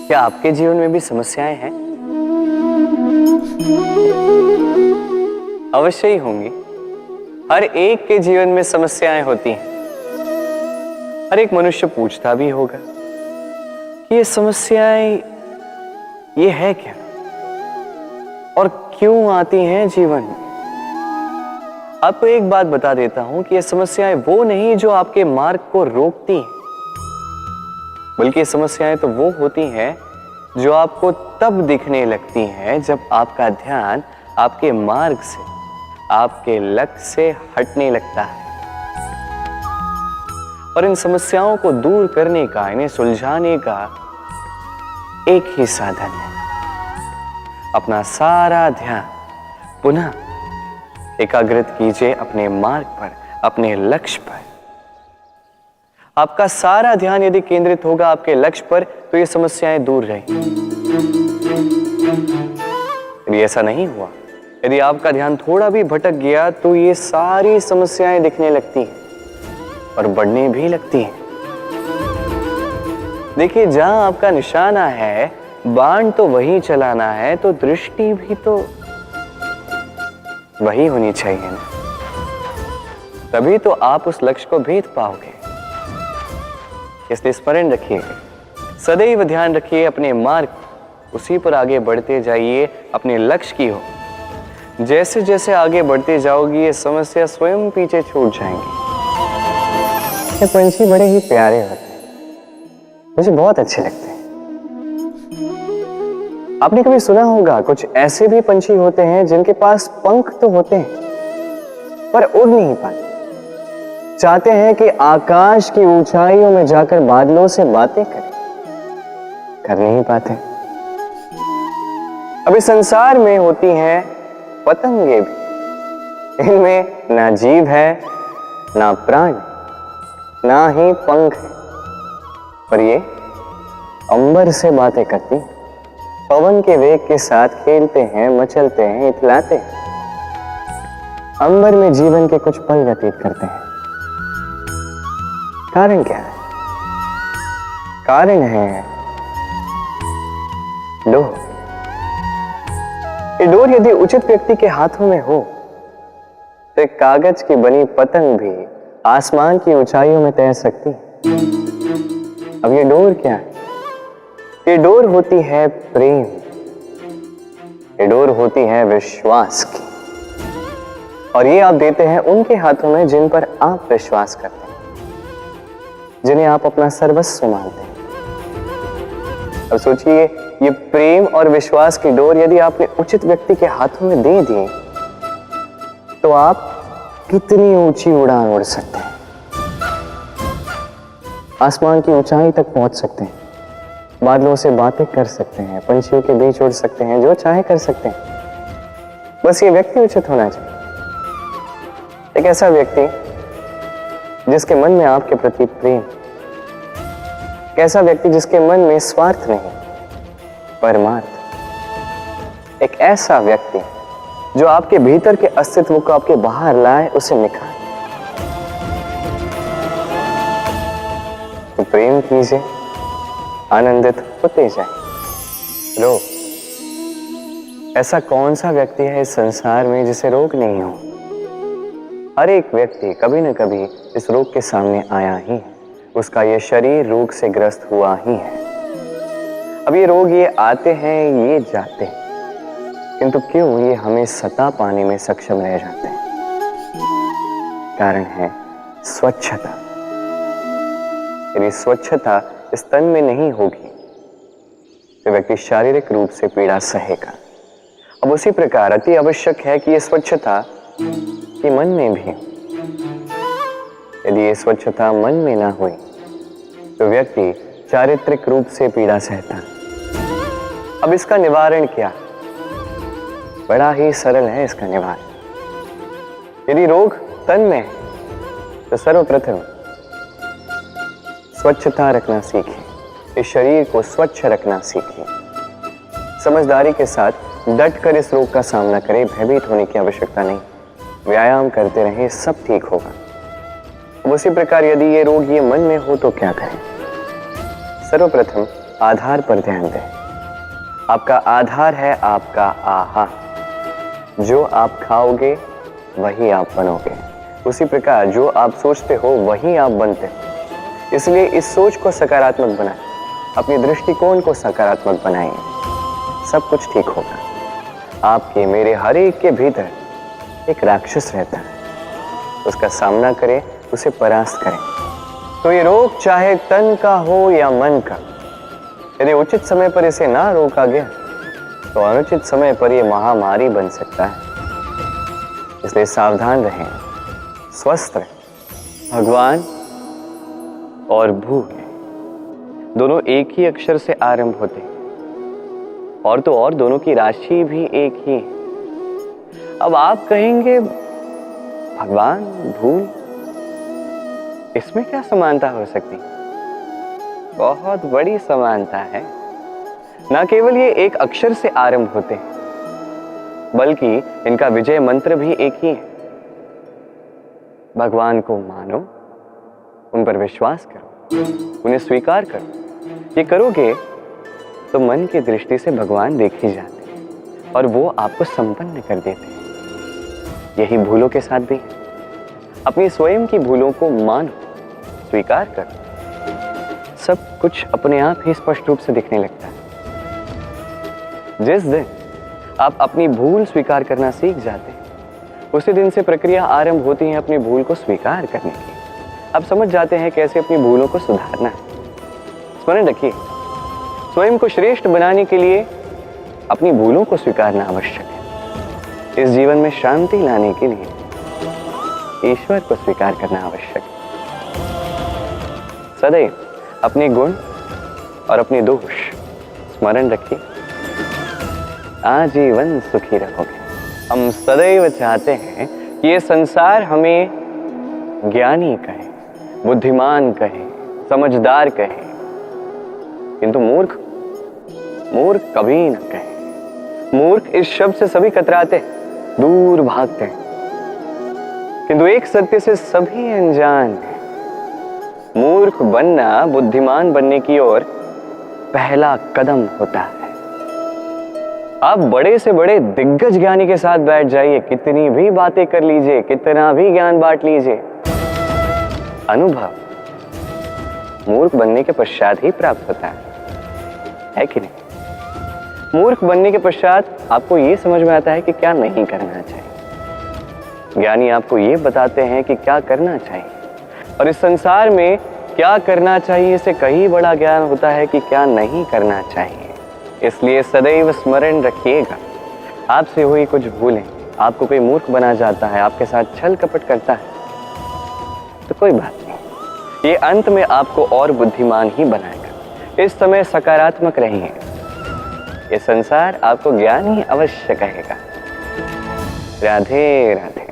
क्या आपके जीवन में भी समस्याएं हैं? अवश्य ही होंगी। हर एक के जीवन में समस्याएं होती हैं। हर एक मनुष्य पूछता भी होगा कि ये समस्याएं ये है क्या और क्यों आती हैं जीवन में। आपको एक बात बता देता हूं कि ये समस्याएं वो नहीं जो आपके मार्ग को रोकती हैं, बल्कि समस्याएं तो वो होती हैं जो आपको तब दिखने लगती हैं जब आपका ध्यान आपके मार्ग से, आपके लक्ष्य से हटने लगता है। और इन समस्याओं को दूर करने का, इन्हें सुलझाने का एक ही साधन है, अपना सारा ध्यान पुनः एकाग्रित कीजिए अपने मार्ग पर, अपने लक्ष्य पर। आपका सारा ध्यान यदि केंद्रित होगा आपके लक्ष्य पर तो ये समस्याएं दूर रहेंगी। यदि ऐसा नहीं हुआ, यदि आपका ध्यान थोड़ा भी भटक गया तो ये सारी समस्याएं दिखने लगती हैं और बढ़ने भी लगती हैं। देखिए, जहां आपका निशाना है, बाण तो वहीं चलाना है, तो दृष्टि भी तो वही होनी चाहिए ना। तभी तो आप उस लक्ष्य को भेद पाओगे। इसलिए स्मरण रखिए, सदैव ध्यान रखिए अपने मार्ग, उसी पर आगे बढ़ते जाइए अपने लक्ष्य की ओर। जैसे जैसे आगे बढ़ते जाओगी ये समस्या स्वयं पीछे छूट जाएंगी। ये पंछी बड़े ही प्यारे होते हैं, मुझे बहुत अच्छे लगते हैं। आपने कभी सुना होगा कुछ ऐसे भी पंछी होते हैं जिनके पास पंख तो होते हैं पर उड़ नहीं पाते। चाहते हैं कि आकाश की ऊंचाइयों में जाकर बादलों से बातें करें, कर नहीं पाते। अभी संसार में होती हैं पतंगे भी, इनमें ना जीव है, ना प्राण, ना ही पंख है, पर ये अंबर से बातें करती हैं, पवन के वेग के साथ खेलते हैं, मचलते हैं, इतलाते हैं। अंबर में जीवन के कुछ पल व्यतीत करते हैं। कारण क्या है? कारण है डोर। ये डोर यदि उचित व्यक्ति के हाथों में हो तो एक कागज की बनी पतंग भी आसमान की ऊंचाइयों में तैर सकती है। अब ये डोर क्या है? ये डोर होती है प्रेम, ये डोर होती है विश्वास की, और ये आप देते हैं उनके हाथों में जिन पर आप विश्वास करते हैं, जिन्हें आप अपना सर्वस्व मानते हैं। अब सोचिए, ये प्रेम और विश्वास की डोर यदि आपने उचित व्यक्ति के हाथों में दे दी तो आप कितनी ऊंची उड़ान उड़ सकते हैं, आसमान की ऊंचाई तक पहुंच सकते हैं, बादलों से बातें कर सकते हैं, पंछियों के बीच उड़ सकते हैं, जो चाहे कर सकते हैं। बस ये व्यक्ति उचित होना चाहिए, एक ऐसा व्यक्ति जिसके मन में आपके प्रति प्रेम, एक ऐसा व्यक्ति जिसके मन में स्वार्थ नहीं, परमार्थ, एक ऐसा व्यक्ति जो आपके भीतर के अस्तित्व को आपके बाहर लाए, उसे निखारे। तो प्रेम कीजिए, आनंदित होते जाए। रोग, ऐसा कौन सा व्यक्ति है इस संसार में जिसे रोग नहीं हो? हर एक व्यक्ति कभी न कभी इस रोग के सामने आया ही है, उसका ये शरीर रोग से ग्रस्त हुआ ही है। अब ये रोग ये आते हैं, ये जाते हैं, किंतु क्यों ये हमें सता पाने में सक्षम रह जाते हैं? कारण है स्वच्छता। यदि स्वच्छता इस तन में नहीं होगी तो व्यक्ति शारीरिक रूप से पीड़ा सहेगा। अब उसी प्रकार अति आवश्यक है कि यह स्वच्छता कि मन में भी। यदि ये स्वच्छता मन में ना हुई तो व्यक्ति चारित्रिक रूप से पीड़ा सहता है। अब इसका निवारण क्या? बड़ा ही सरल है इसका निवारण। यदि रोग तन में है तो सर्वप्रथम स्वच्छता रखना सीखिए, इस शरीर को स्वच्छ रखना सीखिए। समझदारी के साथ डट कर इस रोग का सामना करें, भयभीत होने की आवश्यकता नहीं। व्यायाम करते रहें, सब ठीक होगा। अब उसी प्रकार यदि ये रोग ये मन में हो तो क्या करें? सर्वप्रथम आधार पर ध्यान दें। आपका आधार है आपका आहार। जो आप खाओगे वही आप बनोगे। उसी प्रकार जो आप सोचते हो वही आप बनते हो। इसलिए इस सोच को सकारात्मक बनाएं, अपनी दृष्टिकोण को सकारात्मक बनाएं, सब कुछ ठीक होगा। आपके मेरे हर एक के भीतर एक राक्षस रहता है, उसका सामना करें, उसे परास्त करें। तो ये रोग चाहे तन का हो या मन का, यदि उचित समय पर इसे ना रोका गया तो अनुचित समय पर यह महामारी बन सकता है। इसलिए सावधान रहें, स्वस्थ रहें। भगवान और भूल दोनों एक ही अक्षर से आरंभ होते हैं, और तो और दोनों की राशि भी एक ही है। अब आप कहेंगे भगवान भूल, इसमें क्या समानता हो सकती? बहुत बड़ी समानता है। न केवल ये एक अक्षर से आरंभ होते हैं, बल्कि इनका विजय मंत्र भी एक ही है। भगवान को मानो, उन पर विश्वास करो, उन्हें स्वीकार करो। ये करोगे तो मन की दृष्टि से भगवान देखे जाते हैं और वो आपको संपन्न कर देते हैं। यही भूलों के साथ भी है। अपनी स्वयं की भूलों को मानो, स्वीकार करो, सब कुछ अपने आप ही स्पष्ट रूप से दिखने लगता है। जिस दिन आप अपनी भूल स्वीकार करना सीख जाते हैं, उसी दिन से प्रक्रिया आरंभ होती है अपनी भूल को स्वीकार करने की। आप समझ जाते हैं कैसे अपनी भूलों को सुधारना है। स्मरण रखिए, स्वयं को श्रेष्ठ बनाने के लिए अपनी भूलों को स्वीकारना आवश्यक है। इस जीवन में शांति लाने के लिए ईश्वर को स्वीकार करना आवश्यक है। सदैव अपने गुण और अपने दोष स्मरण रखिए, आजीवन सुखी रहोगे। हम सदैव चाहते हैं कि ये संसार हमें ज्ञानी कहे, बुद्धिमान कहे, समझदार कहे, किंतु मूर्ख कभी न कहे। मूर्ख इस शब्द से सभी कतराते, दूर भागते हैं, किंतु एक सत्य से सभी अनजान हैं। मूर्ख बनना बुद्धिमान बनने की ओर पहला कदम होता है। आप बड़े से बड़े दिग्गज ज्ञानी के साथ बैठ जाइए, कितनी भी बातें कर लीजिए, कितना भी ज्ञान बांट लीजिए, अनुभव मूर्ख बनने के पश्चात ही प्राप्त होता है कि नहीं? मूर्ख बनने के पश्चात आपको यह समझ में आता है कि क्या नहीं करना चाहिए। ज्ञानी आपको यह बताते हैं कि क्या करना चाहिए, और इस संसार में क्या करना चाहिए इससे कहीं बड़ा ज्ञान होता है कि क्या नहीं करना चाहिए। इसलिए सदैव स्मरण रखिएगा, आपसे हुई कुछ भूलें आपको कोई मूर्ख बना जाता है, आपके साथ छल कपट करता है, तो कोई बात नहीं, ये अंत में आपको और बुद्धिमान ही बनाएगा। इस समय सकारात्मक रहिए, ये संसार आपको ज्ञान ही अवश्य कहेगा। राधे राधे।